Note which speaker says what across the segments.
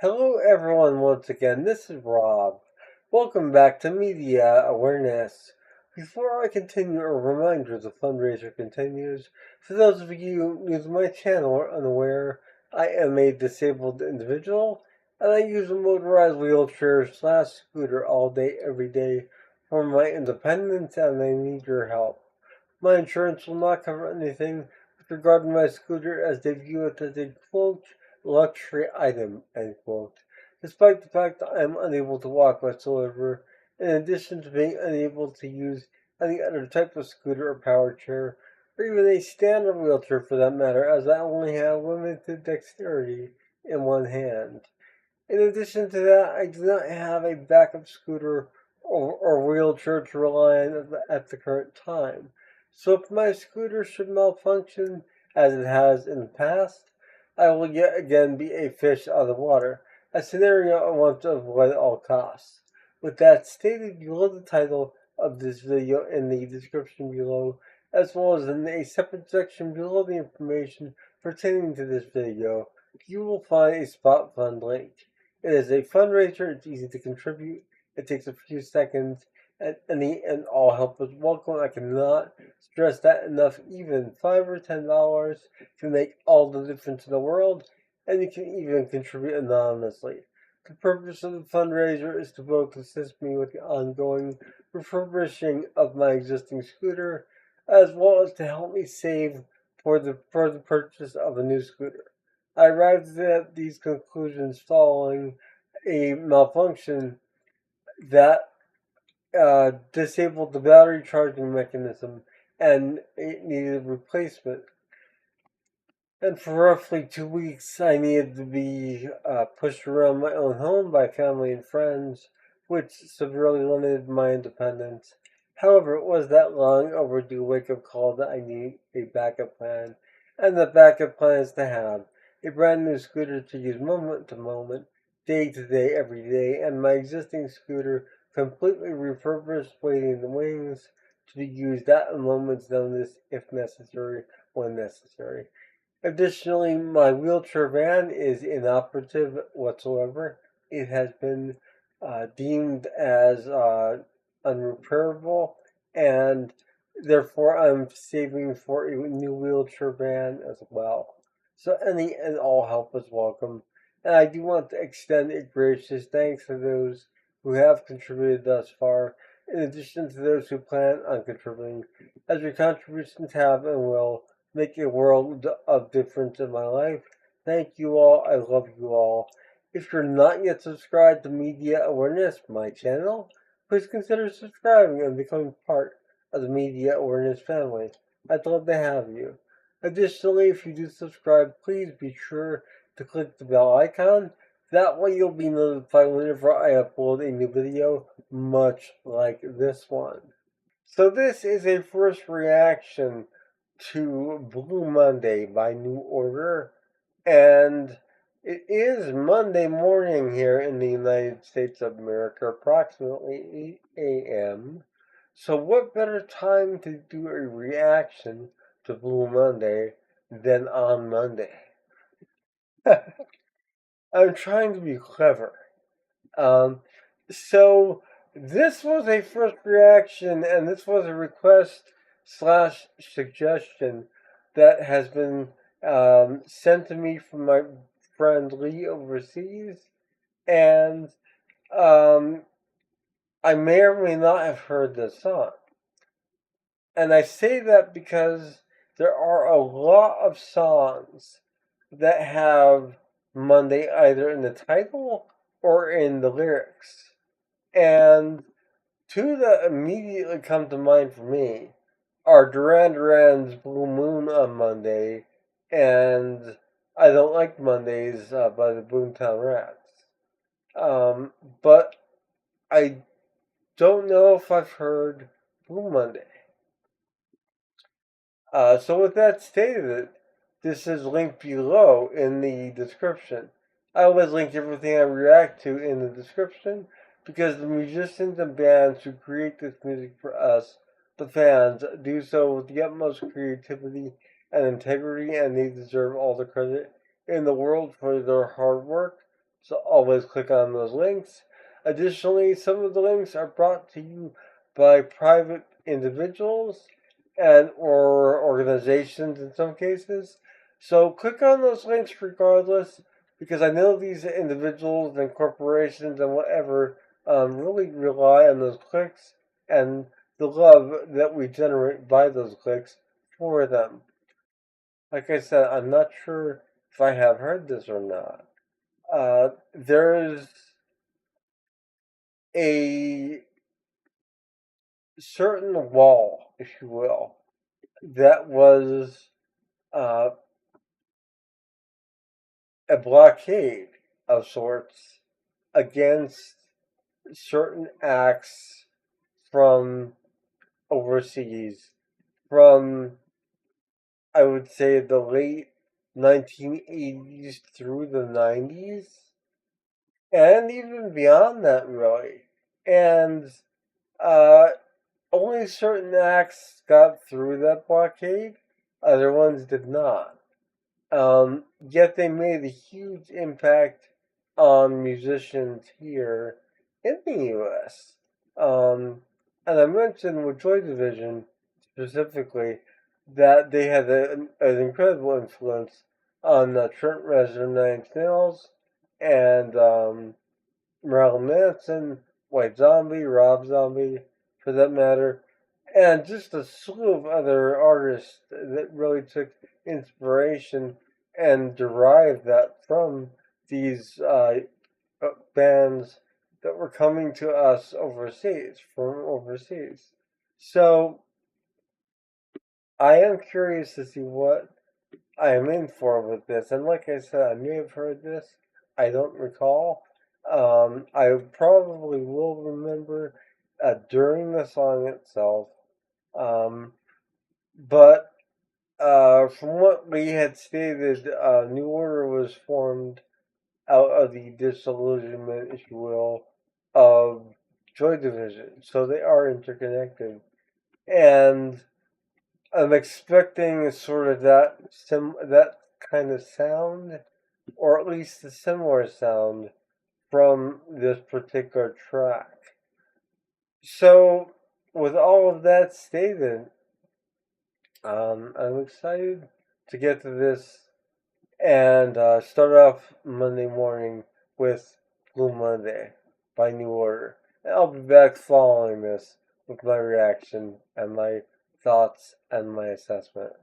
Speaker 1: Hello, everyone, once again. This is Rob. Welcome back to Media Awareness. Before I continue, a reminder the fundraiser continues. For those of you new to my channel or unaware, I am a disabled individual and I use a motorized wheelchair/scooter all day, every day for my independence, and I need your help. My insurance will not cover anything with regard to my scooter as they view it as a quote luxury item end quote. Despite the fact that I am unable to walk whatsoever, in addition to being unable to use any other type of scooter or power chair, or even a standard wheelchair for that matter, as I only have limited dexterity in one hand. In addition to that, I do not have a backup scooter or wheelchair to rely on at the current time. So if my scooter should malfunction, as it has in the past, I will yet again be a fish out of the water, a scenario I want to avoid at all costs. With that stated, below the title of this video in the description below, as well as in a separate section below the information pertaining to this video, you will find a spot fund link. It is a fundraiser. It's easy to contribute. It takes a few seconds, and any and all help is welcome. I cannot stress that enough. Even $5 or $10 can make all the difference in the world, and you can even contribute anonymously. The purpose of the fundraiser is to both assist me with the ongoing refurbishing of my existing scooter, as well as to help me save for the purchase of a new scooter. I arrived at these conclusions following a malfunction that disabled the battery charging mechanism and it needed replacement. And for roughly 2 weeks, I needed to be pushed around my own home by family and friends, which severely limited my independence. However, it was that long overdue wake up call that I need a backup plan, and the backup plan is to have a brand new scooter to use moment to moment, day to day, every day, and my existing scooter completely refurbished, waiting in the wings to be used at a moment's notice if necessary, when necessary. Additionally, my wheelchair van is inoperative whatsoever. It has been deemed as unrepairable, and therefore I'm saving for a new wheelchair van as well. So any and all help is welcome. And I do want to extend a gracious thanks to those who have contributed thus far, in addition to those who plan on contributing, as your contributions have and will make a world of difference in my life. Thank you all. I love you all. If you're not yet subscribed to Media Awareness, my channel, please consider subscribing and becoming part of the Media Awareness family. I'd love to have you. Additionally, if you do subscribe, please be sure to click the bell icon. That way you'll be notified whenever I upload a new video, much like this one. So this is a first reaction to Blue Monday by New Order, and it is Monday morning here in the United States of America, approximately 8 a.m. So what better time to do a reaction to Blue Monday than on Monday? I'm trying to be clever. Um, so this was a first reaction, and this was a request slash suggestion that has been sent to me from my friend Lee overseas, and um, I may or may not have heard this song. And I say that because there are a lot of songs that have Monday either in the title or in the lyrics. And two that immediately come to mind for me are Duran Duran's Blue Moon on Monday and I Don't Like Mondays by the Boomtown Rats. But I don't know if I've heard Blue Monday. So with that stated, this is linked below in the description. I always link everything I react to in the description because the musicians and bands who create this music for us, the fans, do so with the utmost creativity and integrity, and they deserve all the credit in the world for their hard work. So always click on those links. Additionally, some of the links are brought to you by private individuals and or organizations in some cases. So click on those links regardless, because I know these individuals and corporations and whatever really rely on those clicks and the love that we generate by those clicks for them. Like I said, I'm not sure if I have heard this or not. There's a certain wall, if you will, that was uh, a blockade of sorts against certain acts from overseas, from, I would say, the late 1980s through the 90s, and even beyond that, really. And uh, only certain acts got through that blockade, other ones did not. Yet they made a huge impact on musicians here in the US. And I mentioned with Joy Division specifically that they had an incredible influence on Trent Reznor, Nine Inch Nails, and Marilyn Manson, White Zombie, Rob Zombie, for that matter, and just a slew of other artists that really took inspiration and derived that from these bands that were coming to us from overseas. So I am curious to see what I am in for with this. And like I said, I may have heard this. I don't recall. I probably will remember during the song itself. Um, but from what Lee had stated, New Order was formed out of the disillusionment, if you will, of Joy Division. So they are interconnected. And I'm expecting sort of that kind of sound, or at least a similar sound from this particular track. So, with all of that stated, I'm excited to get to this and start off Monday morning with Blue Monday by New Order. And I'll be back following this with my reaction and my thoughts and my assessment.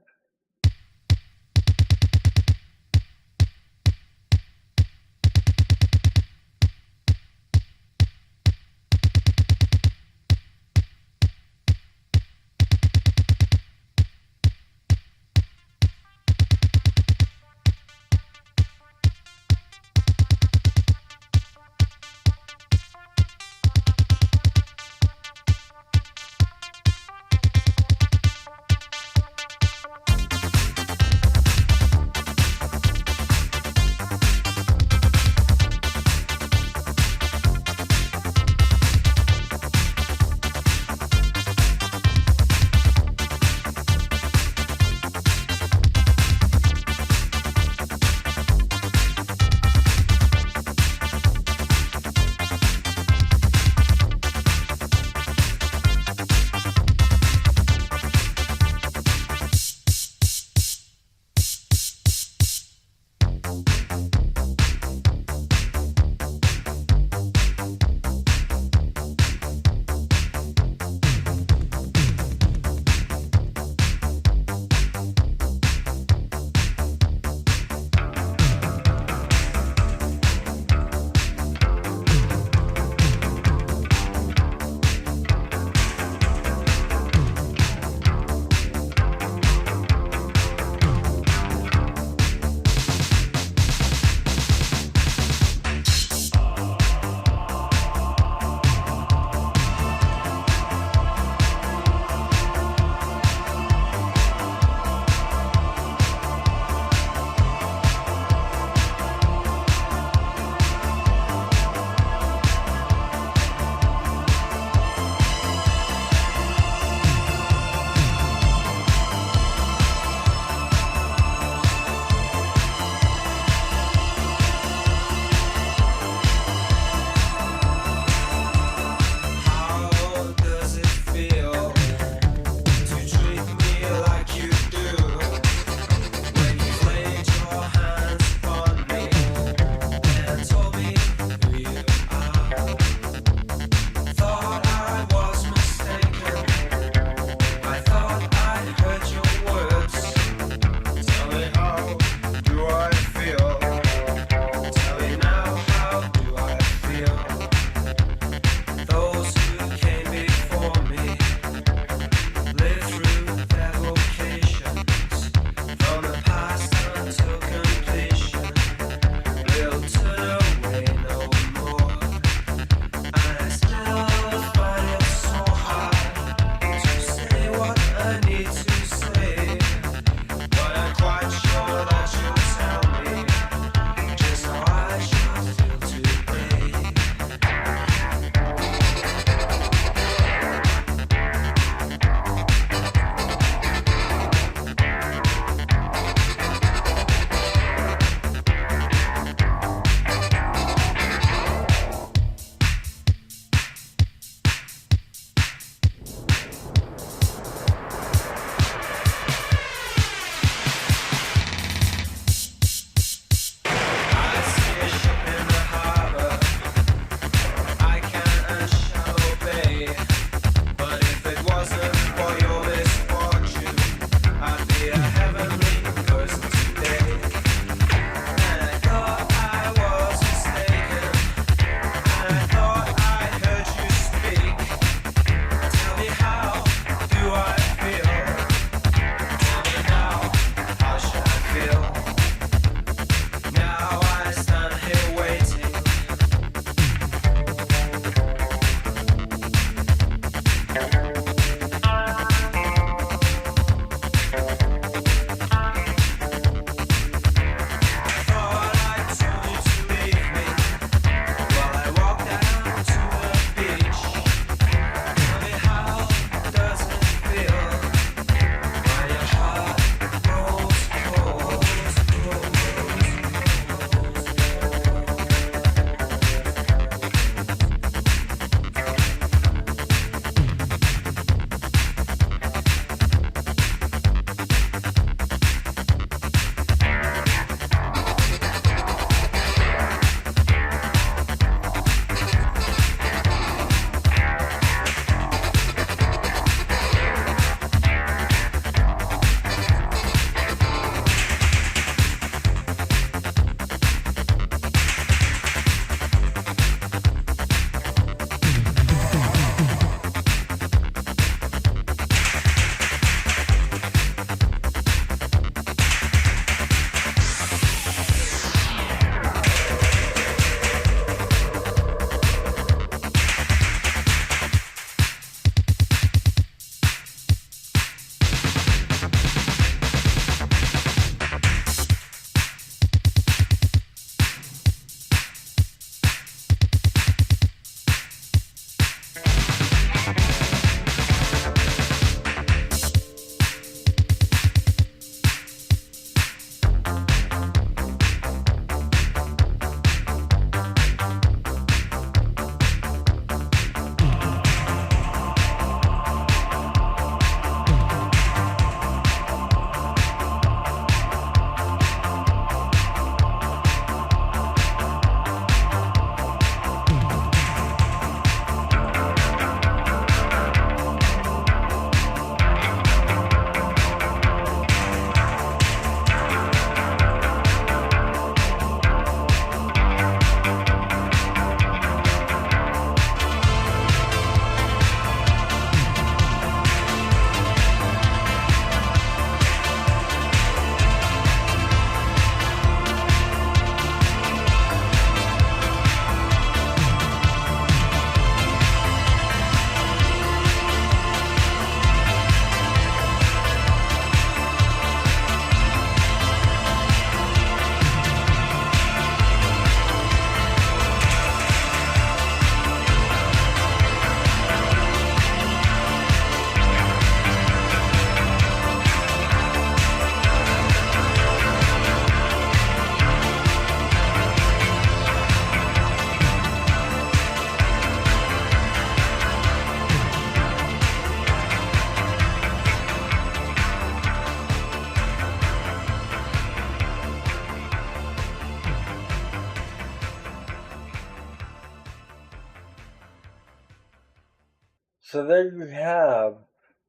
Speaker 1: So there you have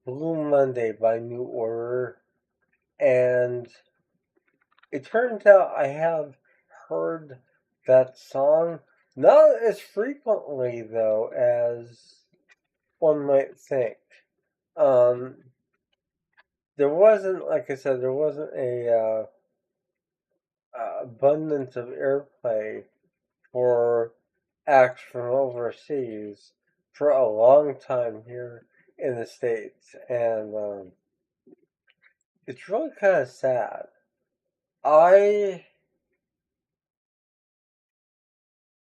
Speaker 1: Blue Monday by New Order, and it turns out I have heard that song not as frequently though as one might think. Um, there wasn't, like I said, there wasn't a abundance of airplay for acts from overseas for a long time here in the States, and it's really kind of sad. I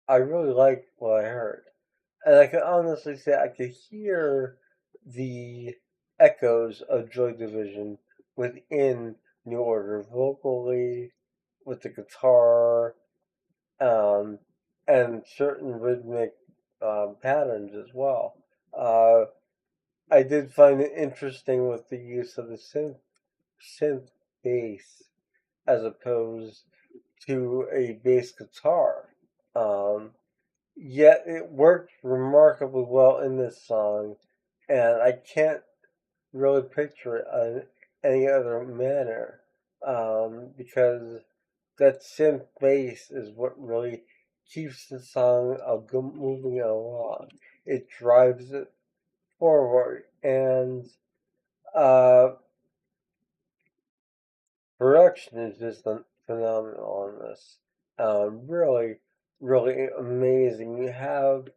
Speaker 1: I really like what I heard, and I can honestly say I could hear the echoes of Joy Division within New Order vocally, with the guitar, um, and certain rhythmic patterns as well. Uh, I did find it interesting with the use of the synth bass as opposed to a bass guitar. Um, Yet it worked remarkably well in this song, and I can't really picture it in any other manner, because that synth bass is what really keeps the song moving along. It drives it forward, and uh, production is just phenomenal on this. Really, really amazing. You have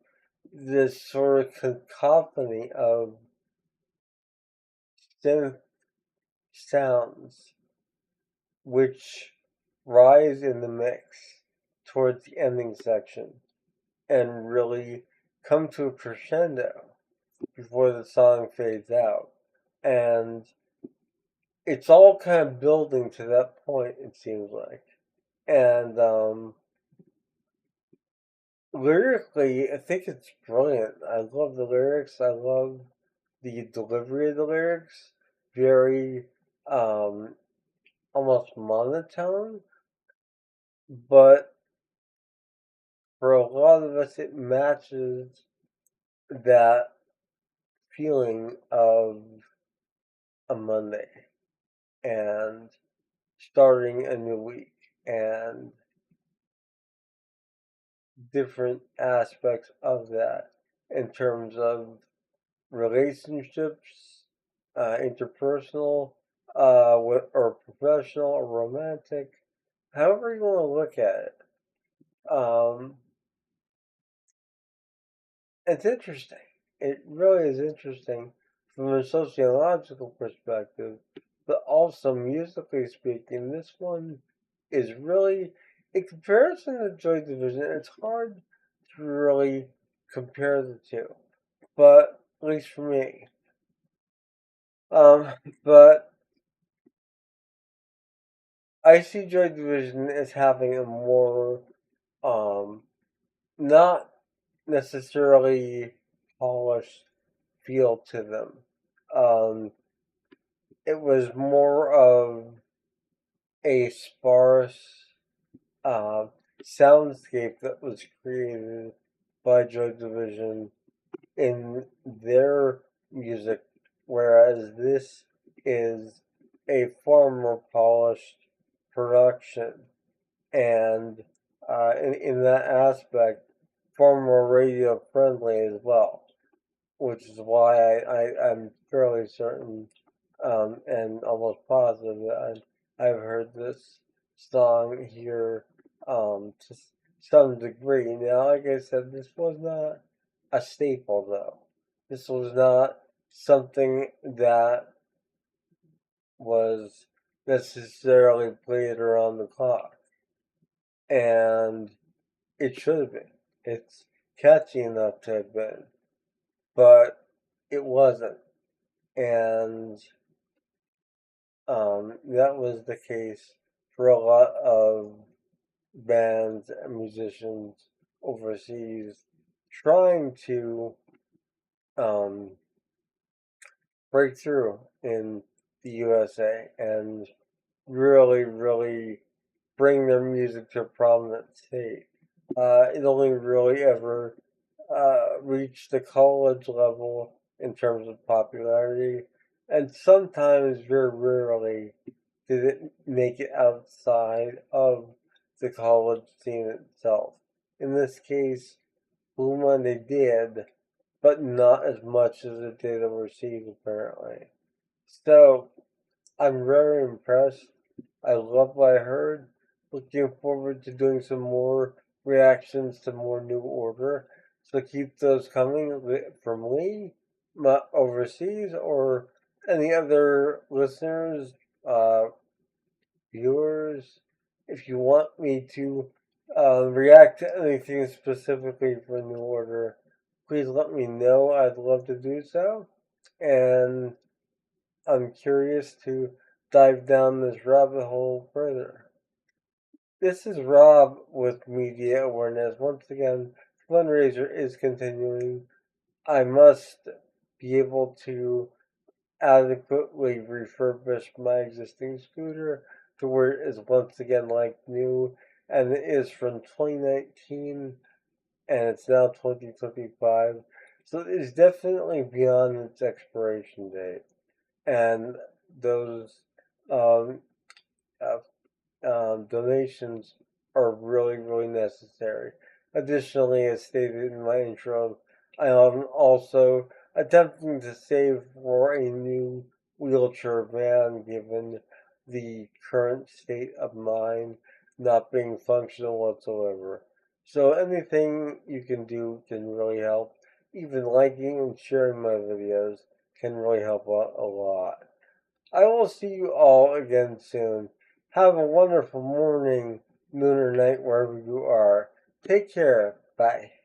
Speaker 1: this sort of cacophony of synth sounds which rise in the mix towards the ending section and really come to a crescendo before the song fades out. And it's all kind of building to that point, it seems like. And lyrically, I think it's brilliant. I love the lyrics. I love the delivery of the lyrics. Very um, almost monotone, but for a lot of us, it matches that feeling of a Monday and starting a new week and different aspects of that in terms of relationships, interpersonal, or professional or romantic, however you want to look at it. It's interesting. It really is interesting from a sociological perspective, but also musically speaking, this one is really, in comparison to Joy Division, it's hard to really compare the two, but at least for me. But I see Joy Division as having a more, not necessarily polished feel to them. Um, it was more of a sparse uh, soundscape that was created by Joy Division in their music, whereas this is a far more polished production, and in that aspect, far more radio friendly as well, which is why I'm fairly certain and almost positive that I've heard this song here to some degree. Now, like I said, this was not a staple, though. This was not something that was necessarily played around the clock, and it should have been. It's catchy enough to have been, but it wasn't. And that was the case for a lot of bands and musicians overseas trying to um, break through in the USA and really, really bring their music to a prominent state. It only really ever reached the college level in terms of popularity, and sometimes, very rarely, did it make it outside of the college scene itself. In this case, Blue Monday did, but not as much as it did overseas, apparently. So, I'm very impressed. I love what I heard. Looking forward to doing some more reactions to more New Order. So keep those coming from Lee, overseas, or any other listeners, uh, viewers. If you want me to react to anything specifically for New Order, please let me know. I'd love to do so. And I'm curious to dive down this rabbit hole further. This is Rob with Media Awareness. Once again, fundraiser is continuing. I must be able to adequately refurbish my existing scooter to where it is once again like new, and it is from 2019 and it's now 2025. So it is definitely beyond its expiration date. And those um, uh, donations are really, really necessary. Additionally, as stated in my intro, I am also attempting to save for a new wheelchair van given the current state of mine not being functional whatsoever. So anything you can do can really help. Even liking and sharing my videos can really help out a lot. I will see you all again soon. Have a wonderful morning, noon, or night, wherever you are. Take care. Bye.